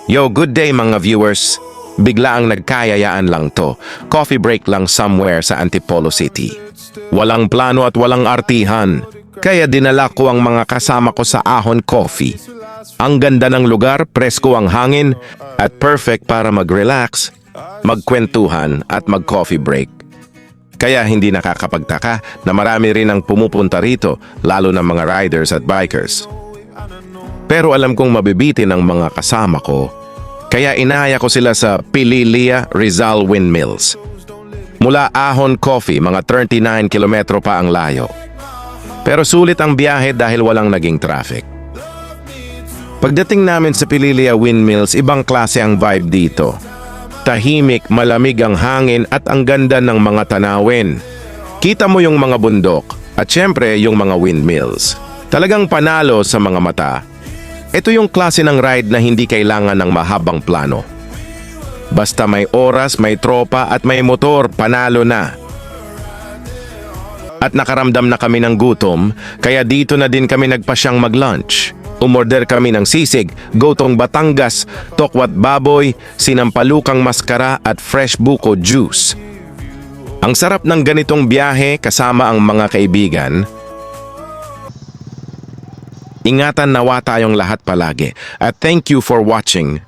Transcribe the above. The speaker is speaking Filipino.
Yo, good day mga viewers. Bigla ang nagkayayaan lang to. Coffee break lang somewhere sa Antipolo City. Walang plano at walang artihan. Kaya dinala ko ang mga kasama ko sa Ahon Coffee. Ang ganda ng lugar, presko ang hangin, at perfect para mag-relax, magkwentuhan at mag-coffee break. Kaya hindi nakakapagtaka na marami rin ang pumupunta rito, lalo na mga riders at bikers. Pero alam kong mabibitin ang mga kasama ko, kaya inaya ko sila sa Pilillia, Rizal Windmills. Mula Ahon Coffee, mga 39 kilometro pa ang layo. Pero sulit ang biyahe dahil walang naging traffic. Pagdating namin sa Pilillia Windmills, ibang klase ang vibe dito. Tahimik, malamig ang hangin at ang ganda ng mga tanawin. Kita mo yung mga bundok at syempre yung mga windmills. Talagang panalo sa mga mata. Ito yung klase ng ride na hindi kailangan ng mahabang plano. Basta may oras, may tropa at may motor, panalo na. At nakaramdam na kami ng gutom, kaya dito na din kami nagpasyang mag-lunch. Umorder kami ng sisig, gotong Batangas, tokwat baboy, sinampalukang maskara at fresh buko juice. Ang sarap ng ganitong biyahe kasama ang mga kaibigan. Ingatan nawa tayong lahat palagi at thank you for watching.